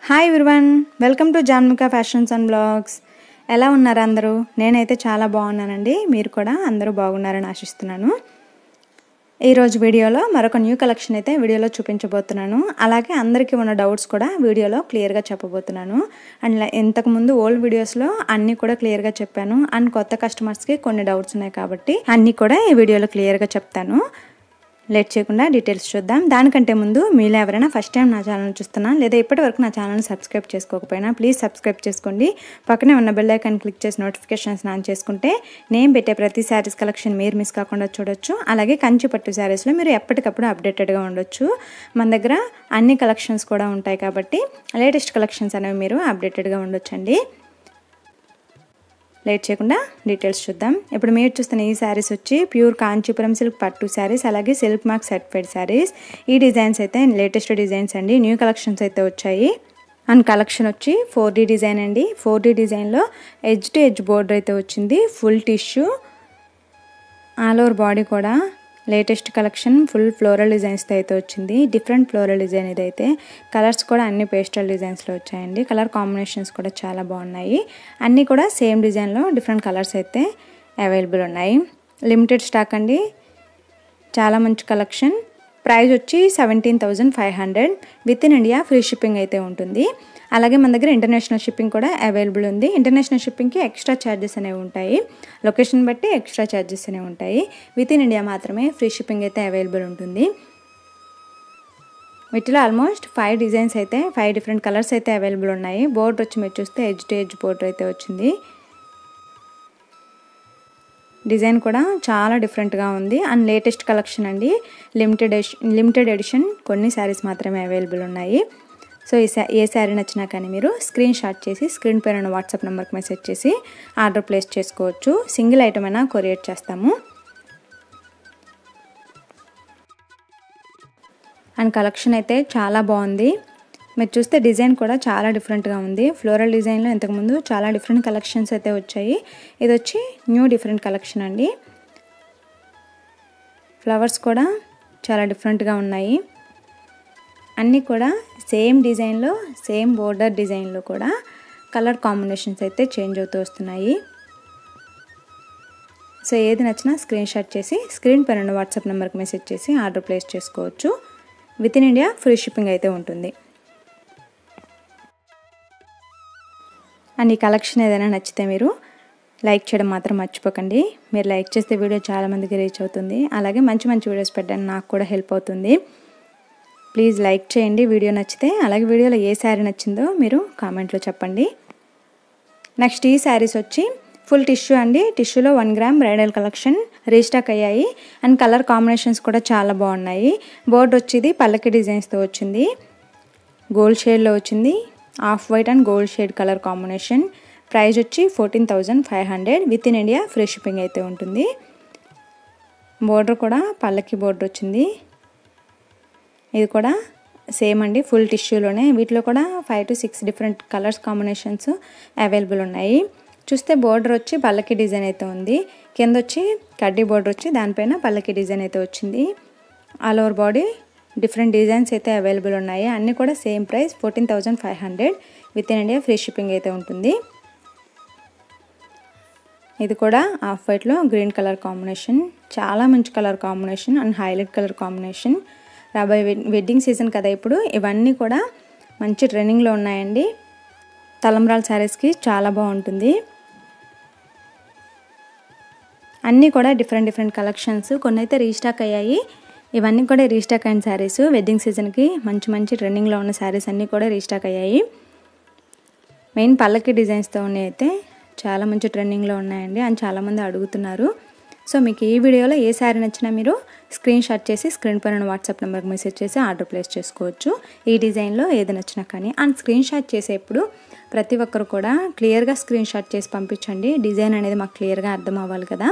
Hi everyone, welcome to Janmika fashions and blogs. ఎలా ఉన్నారు అందరూ? నేనైతే చాలా బాగున్నానండి. మీరు కూడా అందరూ బాగున్నారని ఆశిస్తున్నాను. ఈరోజు వీడియోలో మరొక న్యూ కలెక్షన్ అయితే వీడియోలో చూపించబోతున్నాను. అలాగే అందరికీ ఉన్న డౌట్స్ కూడా వీడియోలో క్లియర్గా చెప్పబోతున్నాను. అండ్ ఇంతకుముందు ఓల్డ్ వీడియోస్లో అన్నీ కూడా క్లియర్గా చెప్పాను. అండ్ కొత్త కస్టమర్స్కి కొన్ని డౌట్స్ ఉన్నాయి కాబట్టి అన్నీ కూడా ఈ వీడియోలో క్లియర్గా చెప్తాను. లేట్ చేయకుండా డీటెయిల్స్ చూద్దాం. దానికంటే ముందు మీరు ఎవరైనా ఫస్ట్ టైం నా ఛానల్ చూస్తున్నా లేదా ఇప్పటివరకు నా ఛానల్ని సబ్స్క్రైబ్ చేసుకోకపోయినా ప్లీజ్ సబ్స్క్రైబ్ చేసుకోండి. పక్కనే ఉన్న బెల్ ఐకాన్ క్లిక్ చేసి నోటిఫికేషన్స్ ఆన్ చేసుకుంటే నేను పెట్టే ప్రతి శారీస్ కలెక్షన్ మీరు మిస్ కాకుండా చూడొచ్చు. అలాగే కంచి పట్టు శారీస్లో మీరు ఎప్పటికప్పుడు అప్డేటెడ్గా ఉండొచ్చు. మన దగ్గర అన్ని కలెక్షన్స్ కూడా ఉంటాయి కాబట్టి లేటెస్ట్ కలెక్షన్స్ అనేవి మీరు అప్డేటెడ్గా ఉండొచ్చండి. లేట్ చేయకుండా డీటెయిల్స్ చూద్దాం. ఇప్పుడు మీరు చూస్తున్న ఈ శారీస్ వచ్చి ప్యూర్ కాంచీపురం సిల్క్ పట్టు శారీస్, అలాగే సిల్క్ మార్క్ సర్టిఫైడ్ శారీస్. ఈ డిజైన్స్ అయితే లేటెస్ట్ డిజైన్స్ అండి, న్యూ కలెక్షన్స్ అయితే వచ్చాయి. అండ్ కలెక్షన్ వచ్చి 4D డిజైన్ అండి. 4D డిజైన్లో ఎడ్జ్ టు ఎడ్జ్ బోర్డర్ అయితే వచ్చింది. Full tissue, all over body కూడా లేటెస్ట్ కలెక్షన్. ఫుల్ ఫ్లోరల్ డిజైన్స్తో అయితే వచ్చింది. డిఫరెంట్ ఫ్లోరల్ డిజైన్ ఇదైతే. కలర్స్ కూడా అన్ని పేస్టల్ డిజైన్స్లో వచ్చాయండి. కలర్ కాంబినేషన్స్ కూడా చాలా బాగున్నాయి. అన్నీ కూడా సేమ్ డిజైన్లో డిఫరెంట్ కలర్స్ అయితే అవైలబుల్ ఉన్నాయి. లిమిటెడ్ స్టాక్ అండి. చాలా మంచి కలెక్షన్. ప్రైస్ వచ్చి 17,500. With in India free shipping అయితే ఉంటుంది. అలాగే మన దగ్గర ఇంటర్నేషనల్ షిప్పింగ్ కూడా అవైలబుల్ ఉంది. ఇంటర్నేషనల్ షిప్పింగ్కి ఎక్స్ట్రా ఛార్జెస్ అనేవి ఉంటాయి. లొకేషన్ బట్టి ఎక్స్ట్రా ఛార్జెస్ అనేవి ఉంటాయి. విత్ ఇన్ ఇండియా మాత్రమే ఫ్రీ షిప్పింగ్ అయితే అవైలబుల్ ఉంటుంది. వీటిలో ఆల్మోస్ట్ 5 డిజైన్స్ అయితే 5 డిఫరెంట్ కలర్స్ అయితే అవైలబుల్ ఉన్నాయి. బోర్డర్ వచ్చి మీరు చూస్తే ఎడ్జ్ టు ఎడ్జ్ బోర్డర్ అయితే వచ్చింది. డిజైన్ కూడా చాలా డిఫరెంట్గా ఉంది. అండ్ లేటెస్ట్ కలెక్షన్ అండి. లిమిటెడ్ ఎడిషన్ కొన్ని శారీస్ మాత్రమే అవైలబుల్ ఉన్నాయి. సో ఏ శారీ నచ్చినా కానీ మీరు స్క్రీన్ షాట్ చేసి స్క్రీన్ పైన ఉన్న వాట్సాప్ నెంబర్కి మెసేజ్ చేసి ఆర్డర్ ప్లేస్ చేసుకోవచ్చు. సింగిల్ ఐటమ్ అయినా కొరియర్ చేస్తాము. అండ్ కలెక్షన్ అయితే చాలా బాగుంది. మీరు చూస్తే డిజైన్ కూడా చాలా డిఫరెంట్గా ఉంది. ఫ్లోరల్ డిజైన్లో ఇంతకుముందు చాలా డిఫరెంట్ కలెక్షన్స్ అయితే వచ్చాయి. ఇది వచ్చి న్యూ డిఫరెంట్ కలెక్షన్ అండి. ఫ్లవర్స్ కూడా చాలా డిఫరెంట్గా ఉన్నాయి. అన్నీ కూడా సేమ్ డిజైన్లో సేమ్ బోర్డర్ డిజైన్లో కూడా కలర్ కాంబినేషన్స్ అయితే చేంజ్ అవుతూ వస్తున్నాయి. సో ఏది నచ్చినా స్క్రీన్ షాట్ చేసి స్క్రీన్ పైన ఉన్న వాట్సాప్ నెంబర్కి మెసేజ్ చేసి ఆర్డర్ ప్లేస్ చేసుకోవచ్చు. With in India free shipping అయితే ఉంటుంది. అండ్ ఈ కలెక్షన్ ఏదైనా నచ్చితే మీరు లైక్ చేయడం మాత్రం మర్చిపోకండి. మీరు లైక్ చేస్తే వీడియో చాలామందికి రీచ్ అవుతుంది. అలాగే మంచి మంచి వీడియోస్ పెట్టడానికి నాకు కూడా హెల్ప్ అవుతుంది. ప్లీజ్ లైక్ చేయండి వీడియో నచ్చితే. అలాగే వీడియోలో ఏ శారీ నచ్చిందో మీరు కామెంట్లో చెప్పండి. నెక్స్ట్ ఈ శారీస్ వచ్చి ఫుల్ టిష్యూ అండి. టిష్యూలో 1 గ్రామ్ బ్రైడల్ కలెక్షన్ రీస్టాక్ అయ్యాయి. అండ్ కలర్ కాంబినేషన్స్ కూడా చాలా బాగున్నాయి. బోర్డు వచ్చేది పల్లకి డిజైన్స్తో వచ్చింది. గోల్డ్ షేడ్లో వచ్చింది. Off white and gold shade colour combination. Price వచ్చి 14,500. With in India free shipping అయితే ఉంటుంది. బోర్డర్ కూడా పల్లకి బోర్డర్ వచ్చింది. ఇది కూడా సేమ్ అండి, ఫుల్ టిష్యూలోనే. వీటిలో కూడా 5 to 6 different colours combinations available ఉన్నాయి. చూస్తే బోర్డర్ వచ్చి పల్లకి డిజైన్ అయితే ఉంది. కింద వచ్చి కడ్డీ బోర్డర్ వచ్చి దానిపైన పల్లకి డిజైన్ అయితే వచ్చింది. All over body different designs అయితే అవైలబుల్ ఉన్నాయి. అన్నీ కూడా same price 14,500. With in India free shipping అయితే ఉంటుంది. ఇది కూడా ఆఫ్ వైట్లో గ్రీన్ కలర్ కాంబినేషన్. చాలా మంచి colour combination and highlight colour combination. రాబోయే వెడ్డింగ్ సీజన్ కదా ఇప్పుడు. ఇవన్నీ కూడా మంచి ట్రెండింగ్లో ఉన్నాయండి. తలంబ్రాల శారీస్కి చాలా బాగుంటుంది. అన్నీ కూడా డిఫరెంట్ కలెక్షన్స్. కొన్ని అయితే రీస్టాక్ అయ్యాయి. ఇవన్నీ కూడా రీస్టాక్ అయిన శారీస్. వెడ్డింగ్ సీజన్కి మంచి ట్రెండింగ్లో ఉన్న శారీస్ అన్నీ కూడా రీస్టాక్ అయ్యాయి. మెయిన్ పల్లకి డిజైన్స్తో ఉన్నాయి అయితే చాలా మంచి ట్రెండింగ్లో ఉన్నాయండి. అని చాలామంది అడుగుతున్నారు. సో మీకు ఈ వీడియోలో ఏ శారీ నచ్చినా మీరు స్క్రీన్ షాట్ చేసి స్క్రీన్ పైన వాట్సాప్ నెంబర్కి మెసేజ్ చేసి ఆర్డర్ ప్లేస్ చేసుకోవచ్చు. ఈ డిజైన్లో ఏది నచ్చినా కానీ. అండ్ స్క్రీన్ షాట్ చేసేప్పుడు ప్రతి ఒక్కరు కూడా క్లియర్గా స్క్రీన్ షాట్ చేసి పంపించండి. డిజైన్ అనేది మాకు క్లియర్గా అర్థం అవ్వాలి కదా.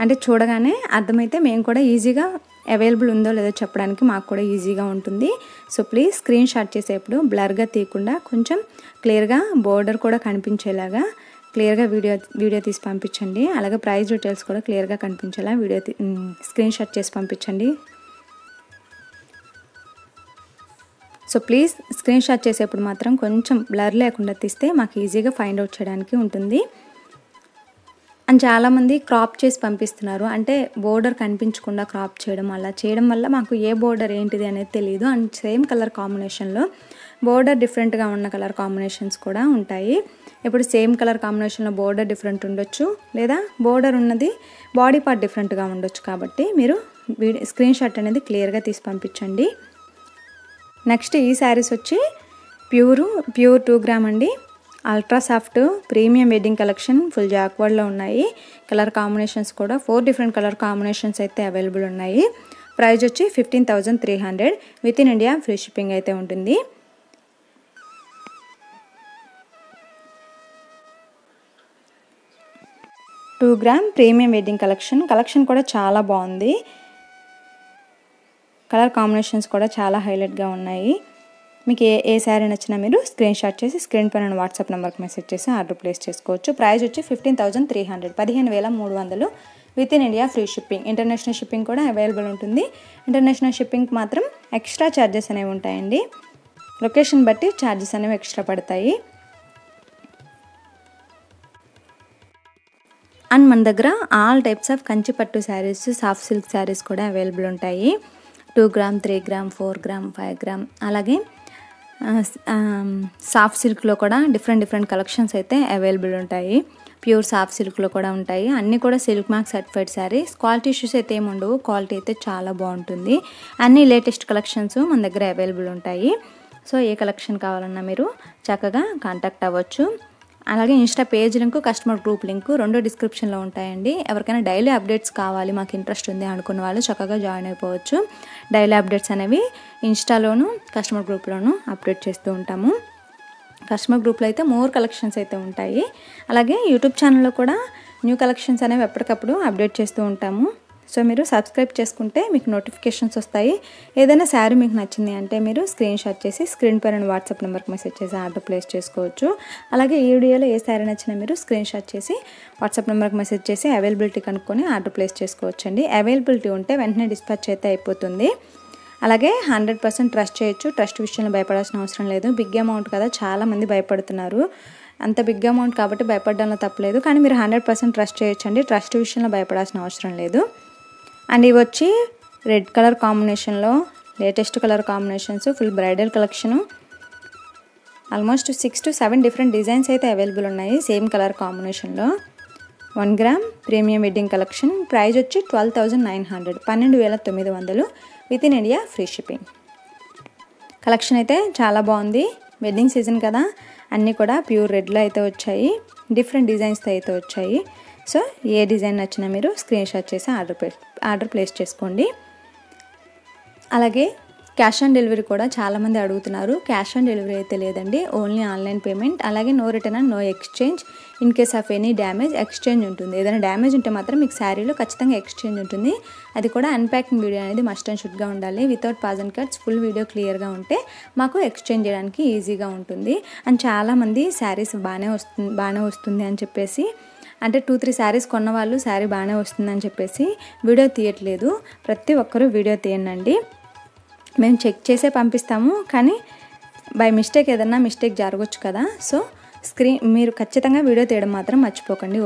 అంటే చూడగానే అర్థమైతే మేము కూడా ఈజీగా అవైలబుల్ ఉందో లేదో చెప్పడానికి మాకు కూడా ఈజీగా ఉంటుంది. సో ప్లీజ్ స్క్రీన్ షాట్ చేసేప్పుడు బ్లర్గా తీయకుండా కొంచెం క్లియర్గా బోర్డర్ కూడా కనిపించేలాగా క్లియర్గా వీడియో తీసి పంపించండి. అలాగే ప్రైస్ డీటెయిల్స్ కూడా క్లియర్గా కనిపించేలా స్క్రీన్ షాట్ చేసి పంపించండి. సో ప్లీజ్ స్క్రీన్ షాట్ చేసేప్పుడు మాత్రం కొంచెం బ్లర్ లేకుండా తీస్తే మాకు ఈజీగా ఫైండ్ అవుట్ చేయడానికి ఉంటుంది. అండ్ చాలామంది క్రాప్ చేసి పంపిస్తున్నారు, అంటే బోర్డర్ కనిపించకుండా క్రాప్ చేయడం, అలా చేయడం వల్ల మాకు ఏ బోర్డర్ ఏంటిది అనేది తెలియదు. అండ్ సేమ్ కలర్ కాంబినేషన్లో బోర్డర్ డిఫరెంట్గా ఉన్న కలర్ కాంబినేషన్స్ కూడా ఉంటాయి. ఇప్పుడు సేమ్ కలర్ కాంబినేషన్లో బోర్డర్ డిఫరెంట్ ఉండొచ్చు, లేదా బోర్డర్ ఉన్నది బాడీ పార్ట్ డిఫరెంట్గా ఉండొచ్చు. కాబట్టి మీరు స్క్రీన్ షాట్ అనేది క్లియర్గా తీసి పంపించండి. నెక్స్ట్ ఈ శారీస్ వచ్చి ప్యూర్ 2 గ్రామ్ అండి. Ultra soft premium wedding collection full జాక్వర్డ్లో ఉన్నాయి. కలర్ కాంబినేషన్స్ కూడా 4 డిఫరెంట్ కలర్ కాంబినేషన్స్ అయితే అవైలబుల్ ఉన్నాయి. ప్రైస్ వచ్చి 15,300 with in India free shipping అయితే ఉంటుంది. Two gram premium wedding collection కూడా చాలా బాగుంది. కలర్ కాంబినేషన్స్ కూడా చాలా హైలైట్గా ఉన్నాయి. మీకు ఏ శారీ నచ్చినా మీరు స్క్రీన్ షాట్ చేసి స్క్రీన్ పైన వాట్సాప్ నెంబర్కి మెసేజ్ చేసి ఆర్డర్ ప్లేస్ చేసుకోవచ్చు. ప్రైస్ వచ్చి 15,300 15,300 with in India free shipping. International shipping కూడా అవైలబుల్ ఉంటుంది. ఇంటర్నేషనల్ షిప్పింగ్ మాత్రం ఎక్స్ట్రా ఛార్జెస్ అనేవి ఉంటాయండి. లొకేషన్ బట్టి ఛార్జెస్ అనేవి ఎక్స్ట్రా పడతాయి. అండ్ మన దగ్గర ఆల్ టైప్స్ ఆఫ్ కంచి పట్టు శారీస్, సాఫ్ట్ సిల్క్ శారీస్ కూడా అవైలబుల్ ఉంటాయి. 2 గ్రామ్ 3 గ్రామ్ 4 గ్రామ్ 5 గ్రామ్ అలాగే సాఫ్ట్ సిల్క్లో కూడా డిఫరెంట్ కలెక్షన్స్ అయితే అవైలబుల్ ఉంటాయి. ప్యూర్ సాఫ్ట్ సిల్క్లో కూడా ఉంటాయి. అన్నీ కూడా silk mark certified saris. Quality issues అయితే ఏమి ఉండవు. క్వాలిటీ అయితే చాలా బాగుంటుంది. అన్ని లేటెస్ట్ కలెక్షన్స్ మన దగ్గర అవైలబుల్ ఉంటాయి. సో ఏ కలెక్షన్ కావాలన్నా మీరు చక్కగా కాంటాక్ట్ అవ్వచ్చు. అలాగే Insta page link, customer group link 2 డిస్క్రిప్షన్లో ఉంటాయండి. ఎవరికైనా డైలీ అప్డేట్స్ కావాలి, మాకు ఇంట్రెస్ట్ ఉంది అనుకున్న వాళ్ళు చక్కగా జాయిన్ అయిపోవచ్చు. డైలీ అప్డేట్స్ అనేవి ఇన్స్టాలోను కస్టమర్ గ్రూప్లోను అప్డేట్ చేస్తూ ఉంటాము. కస్టమర్ గ్రూప్లో అయితే మోర్ కలెక్షన్స్ అయితే ఉంటాయి. అలాగే యూట్యూబ్ ఛానల్లో కూడా న్యూ కలెక్షన్స్ అనేవి ఎప్పటికప్పుడు అప్డేట్ చేస్తూ ఉంటాము. సో మీరు సబ్స్క్రైబ్ చేసుకుంటే మీకు నోటిఫికేషన్స్ వస్తాయి. ఏదైనా శారీ మీకు నచ్చింది అంటే మీరు స్క్రీన్ షాట్ చేసి స్క్రీన్ పైన వాట్సాప్ నెంబర్కి మెసేజ్ చేసి ఆర్డర్ ప్లేస్ చేసుకోవచ్చు. అలాగే ఈ వీడియోలో ఏ శారీ నచ్చినా మీరు స్క్రీన్ షాట్ చేసి వాట్సాప్ నెంబర్కి మెసేజ్ చేసి అవైలబిలిటీ కనుక్కొని ఆర్డర్ ప్లేస్ చేసుకోవచ్చు అండి. అవైలబిలిటీ ఉంటే వెంటనే డిస్పాచ్ అయితే అయిపోతుంది. అలాగే 100% ట్రస్ట్ చేయొచ్చు. ట్రస్ట్ విషయంలో భయపడాల్సిన అవసరం లేదు. బిగ్ అమౌంట్ కదా, చాలామంది భయపడుతున్నారు. అంత బిగ్ అమౌంట్ కాబట్టి భయపడడంలో తప్పలేదు. కానీ మీరు 100% ట్రస్ట్ చేయొచ్చు అండి. ట్రస్ట్ విషయంలో భయపడాల్సిన అవసరం లేదు. అండ్ ఇవి వచ్చి రెడ్ కలర్ కాంబినేషన్లో latest colour combinations, full bridal collection. Almost 6 to 7 different designs అయితే అవైలబుల్ ఉన్నాయి సేమ్ కలర్ కాంబినేషన్లో. 1 gram premium wedding collection. Price వచ్చి 12,900 12,900 with in India free shipping. Collection అయితే చాలా బాగుంది. వెడ్డింగ్ సీజన్ కదా, అన్నీ కూడా ప్యూర్ రెడ్లో అయితే వచ్చాయి. డిఫరెంట్ డిజైన్స్తో అయితే వచ్చాయి. సో ఏ డిజైన్ నచ్చినా మీరు స్క్రీన్ షాట్ చేసి ఆర్డర్ ప్లేస్ చేసుకోండి. అలాగే క్యాష్ ఆన్ డెలివరీ కూడా చాలామంది అడుగుతున్నారు. క్యాష్ ఆన్ డెలివరీ అయితే లేదండి, ఓన్లీ ఆన్లైన్ పేమెంట్. అలాగే no return and no exchange. In case of any damage exchange ఉంటుంది. ఏదైనా డ్యామేజ్ ఉంటే మాత్రం మీకు శారీలో ఖచ్చితంగా ఎక్స్చేంజ్ ఉంటుంది. అది కూడా అన్ప్యాకింగ్ వీడియో అనేది మస్ట్ అండ్ షుడ్గా ఉండాలి. Without pause and cuts full video క్లియర్గా ఉంటే మాకు ఎక్స్చేంజ్ చేయడానికి ఈజీగా ఉంటుంది. అండ్ చాలామంది శారీస్ బాగానే వస్తుంది అని చెప్పేసి, అంటే 2-3 శారీస్ కొన్న వాళ్ళు శారీ బాగానే వస్తుందని చెప్పేసి వీడియో తీయట్లేదు. ప్రతి ఒక్కరూ వీడియో తీయండి. మేము చెక్ చేసే పంపిస్తాము, కానీ బై మిస్టేక్ ఏదన్నా మిస్టేక్ జరగవచ్చు కదా. సో మీరు ఖచ్చితంగా వీడియో తీయడం మాత్రం మర్చిపోకండి.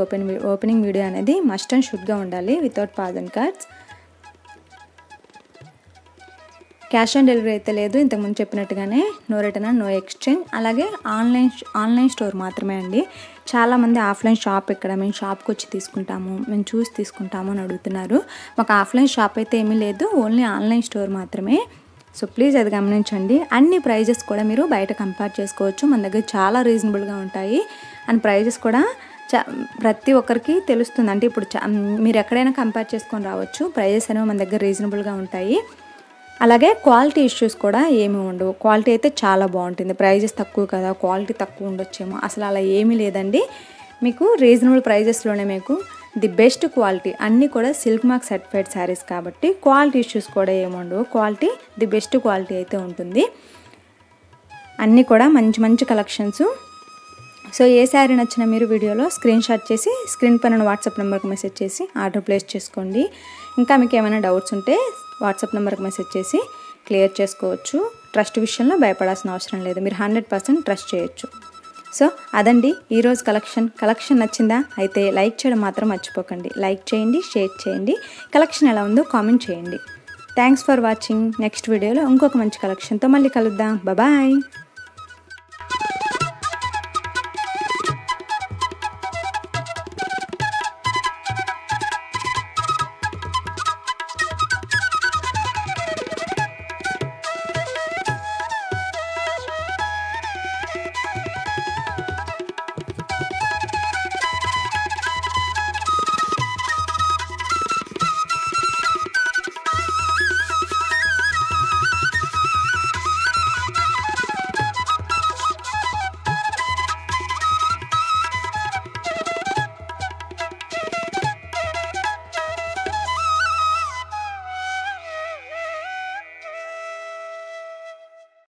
ఓపెనింగ్ వీడియో అనేది మస్ట్ అండ్ షుడ్గా ఉండాలి without pause and cuts. Cash on delivery అయితే లేదు, ఇంతకుముందు చెప్పినట్టుగానే no return and no exchange. అలాగే ఆన్లైన్ స్టోర్ మాత్రమే అండి. చాలామంది ఆఫ్లైన్ షాప్ ఎక్కడ, మేము షాప్కి వచ్చి తీసుకుంటాము, మేము చూసి తీసుకుంటాము అని అడుగుతున్నారు. మాకు ఆఫ్లైన్ షాప్ అయితే ఏమీ లేదు, ఓన్లీ ఆన్లైన్ స్టోర్ మాత్రమే. సో ప్లీజ్ అది గమనించండి. అన్ని ప్రైజెస్ కూడా మీరు బయట కంపేర్ చేసుకోవచ్చు. మన దగ్గర చాలా రీజనబుల్గా ఉంటాయి. అండ్ ప్రైజెస్ కూడా ప్రతి ఒక్కరికి తెలుస్తుంది. అంటే ఇప్పుడు మీరు ఎక్కడైనా కంపేర్ చేసుకొని రావచ్చు. ప్రైజెస్ అనేవి మన దగ్గర రీజనబుల్గా ఉంటాయి. అలాగే క్వాలిటీ ఇష్యూస్ కూడా ఏమీ ఉండవు. క్వాలిటీ అయితే చాలా బాగుంటుంది. ప్రైజెస్ తక్కువ కదా, క్వాలిటీ తక్కువ ఉండొచ్చేమో, అసలు అలా ఏమీ లేదండి. మీకు రీజనబుల్ ప్రైజెస్లోనే మీకు ది బెస్ట్ క్వాలిటీ. అన్నీ కూడా సిల్క్ మార్క్ సర్టిఫైడ్ శారీస్ కాబట్టి క్వాలిటీ ఇష్యూస్ కూడా ఏమి ఉండవు. క్వాలిటీ ది బెస్ట్ క్వాలిటీ అయితే ఉంటుంది. అన్నీ కూడా మంచి కలెక్షన్స్. సో ఏ శారీ నచ్చినా మీరు వీడియోలో స్క్రీన్ షాట్ చేసి స్క్రీన్ పైన వాట్సాప్ నెంబర్కి మెసేజ్ చేసి ఆర్డర్ ప్లేస్ చేసుకోండి. ఇంకా మీకు ఏమైనా డౌట్స్ ఉంటే వాట్సాప్ నెంబర్కి మెసేజ్ చేసి క్లియర్ చేసుకోవచ్చు. ట్రస్ట్ విషయంలో భయపడాల్సిన అవసరం లేదు. మీరు 100% ట్రస్ట్ చేయొచ్చు. సో అదండి ఈరోజు కలెక్షన్ నచ్చిందా? అయితే లైక్ చేయడం మాత్రం మర్చిపోకండి. లైక్ చేయండి, షేర్ చేయండి, కలెక్షన్ ఎలా ఉందో కామెంట్ చేయండి. Thanks for watching. నెక్స్ట్ వీడియోలో ఇంకొక మంచి కలెక్షన్తో మళ్ళీ కలుద్దాం. బాయ్.